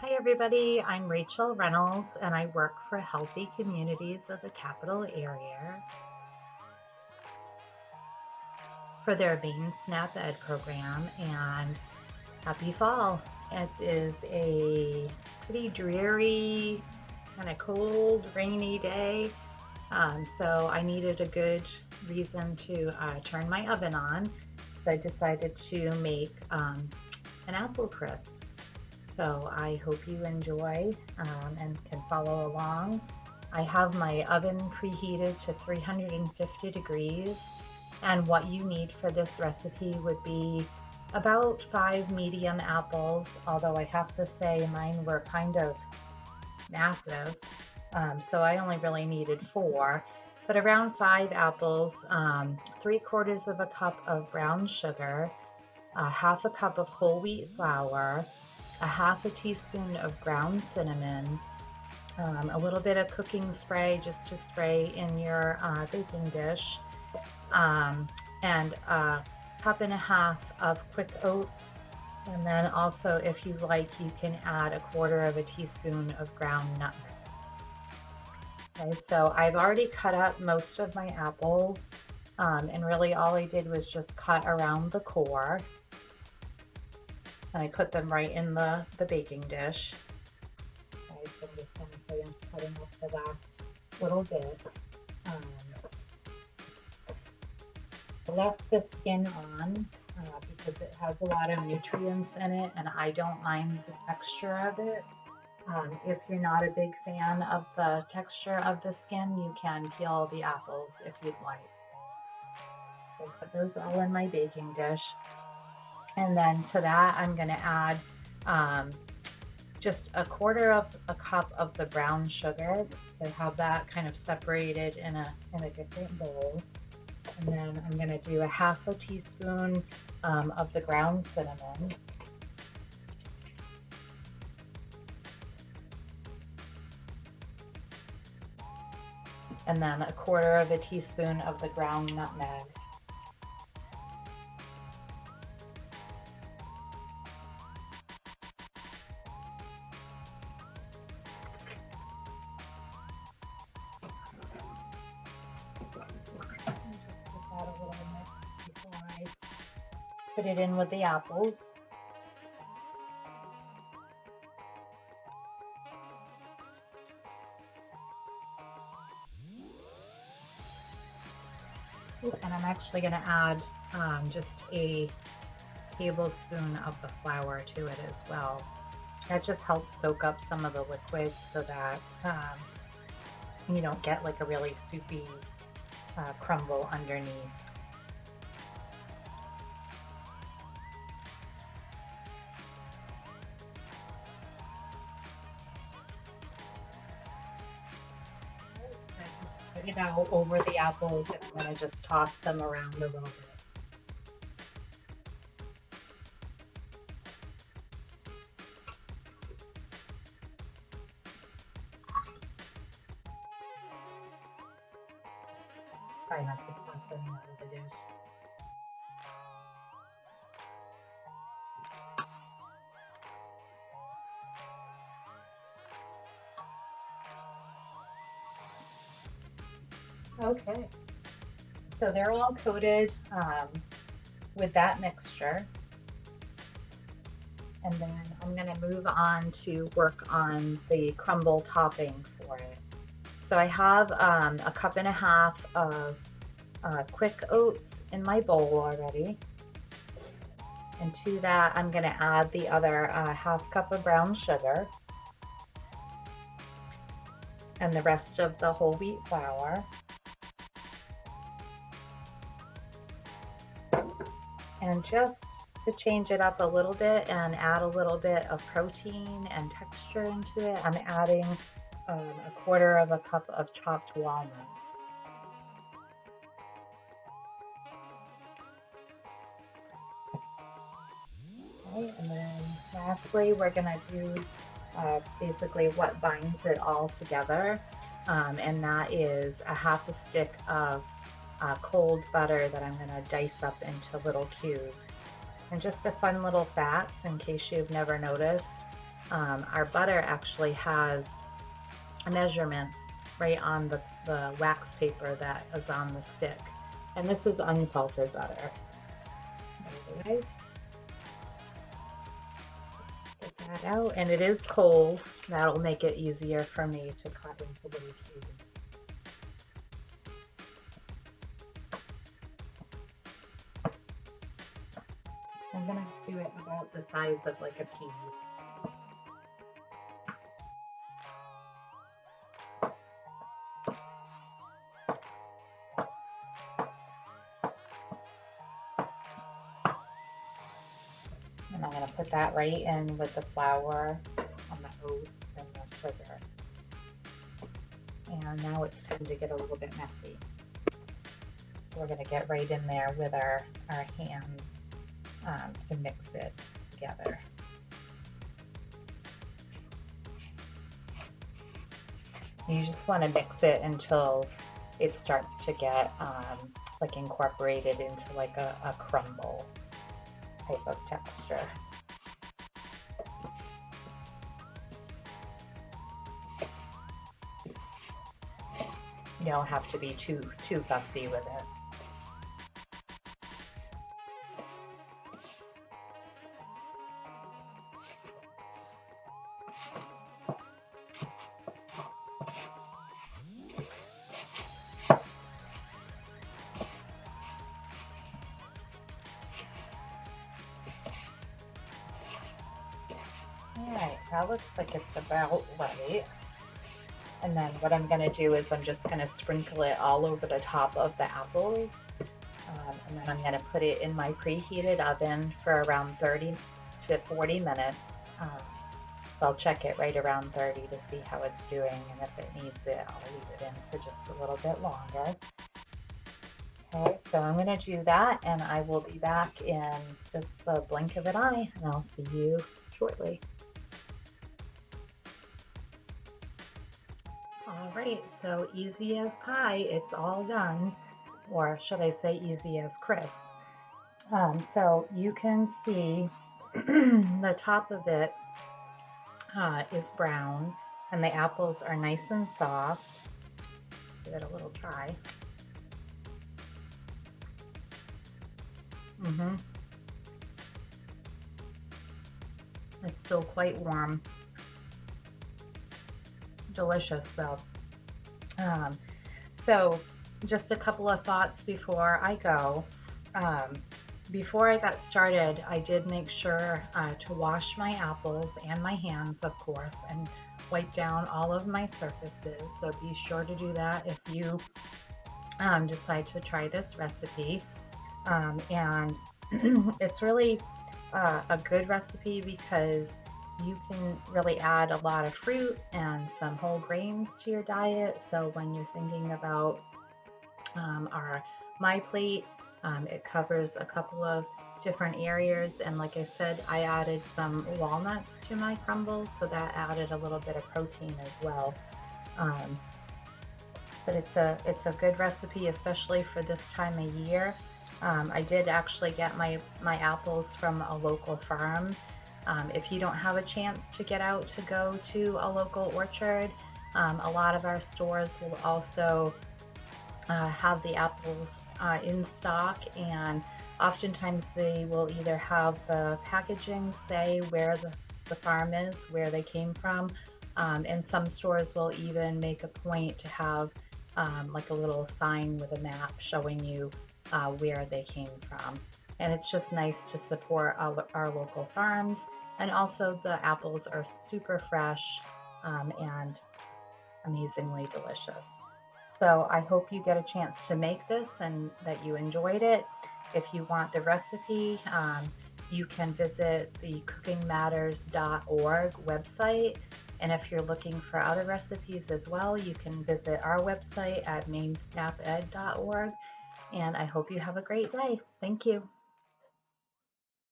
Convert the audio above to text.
Hi everybody, I'm Rachel Reynolds and I work for Healthy Communities of the Capital Area for their main SNAP Ed program, and happy fall. It is a pretty dreary, kind of cold, rainy day, so I needed a good reason to turn my oven on. So I decided to make an apple crisp. So I hope you enjoy and can follow along. I have my oven preheated to 350 degrees, and what you need for this recipe would be about 5 medium apples, although I have to say mine were kind of massive, so I only really needed 4, but around 5 apples, 3/4 of a cup of brown sugar, half a cup of whole wheat flour, a half a teaspoon of ground cinnamon, a little bit of cooking spray just to spray in your baking dish, um, and a cup and a half of quick oats. And then also, if you like, you can add 1/4 of a teaspoon of ground nutmeg. Okay, so I've already cut up most of my apples, and really all I did was just cut around the core, and I put them right in the baking dish. Okay, so I'm just going to say I'm cutting off the last little bit. Um, I left the skin on because it has a lot of nutrients in it, and I don't mind the texture of it. If you're not a big fan of the texture of the skin, you can peel the apples if you'd like. So put those all in my baking dish. And then to that, I'm going to add just 1/4 of a cup of the brown sugar. So have that kind of separated in a different bowl. And then I'm going to do a half a teaspoon of the ground cinnamon. And then 1/4 of a teaspoon of the ground nutmeg. Just give that a little mix before I put it in with the apples. And I'm actually going to add just a tablespoon of the flour to it as well. That just helps soak up some of the liquid so that you don't get like a really soupy crumble underneath. Spread it out over the apples, and I'm going to just toss them around a little bit. Try not to toss them out of the dish. Okay, so they're all coated with that mixture. And then I'm going to move on to work on the crumble topping for it. So I have a cup and a half of quick oats in my bowl already. And to that, I'm going to add the other half cup of brown sugar and the rest of the whole wheat flour. And just to change it up a little bit and add a little bit of protein and texture into it, I'm adding 1/4 of a cup of chopped walnuts. Okay, and then lastly, we're going to do basically what binds it all together, and that is a half a stick of cold butter that I'm going to dice up into little cubes. And just a fun little fact, in case you've never noticed, Our butter actually has measurements right on the wax paper that is on the stick. And this is unsalted butter. Okay. Get that out, and it is cold. That'll make it easier for me to cut into little cubes. I'm gonna do it about the size of like a pea. And I'm gonna put that right in with the flour and the oats and the sugar. And now it's time to get a little bit messy. So we're gonna get right in there with our hands to mix it together. You just want to mix it until it starts to get like incorporated into like a crumble type of texture. You don't have to be too fussy with it. Alright, that looks like it's about right. And then what I'm going to do is I'm just going to sprinkle it all over the top of the apples. And then I'm going to put it in my preheated oven for around 30 to 40 minutes. So I'll check it right around 30 to see how it's doing, and if it needs it, I'll leave it in for just a little bit longer. Okay, so I'm going to do that, and I will be back in just the blink of an eye, and I'll see you shortly. All right, so easy as pie, it's all done, or should I say easy as crisp. So you can see the top of it is brown, and the apples are nice and soft. Give it a little try. It's still quite warm. Delicious though. So just a couple of thoughts before I go. Before I got started, I did make sure to wash my apples and my hands, of course, and wipe down all of my surfaces. So be sure to do that if you decide to try this recipe. And it's really a good recipe because you can really add a lot of fruit and some whole grains to your diet. So when you're thinking about my plate, it covers a couple of different areas, and like I said, I added some walnuts to my crumbles, so that added a little bit of protein as well. But it's a good recipe, especially for this time of year. I did actually get my apples from a local farm. If you don't have a chance to get out to go to a local orchard, a lot of our stores will also have the apples in stock, and oftentimes they will either have the packaging say where the farm is, where they came from, and some stores will even make a point to have like a little sign with a map showing you where they came from. And it's just nice to support our local farms, and also the apples are super fresh and amazingly delicious. So I hope you get a chance to make this and that you enjoyed it. If you want the recipe, you can visit the cookingmatters.org website. And if you're looking for other recipes as well, you can visit our website at mainsnaped.org. And I hope you have a great day. Thank you.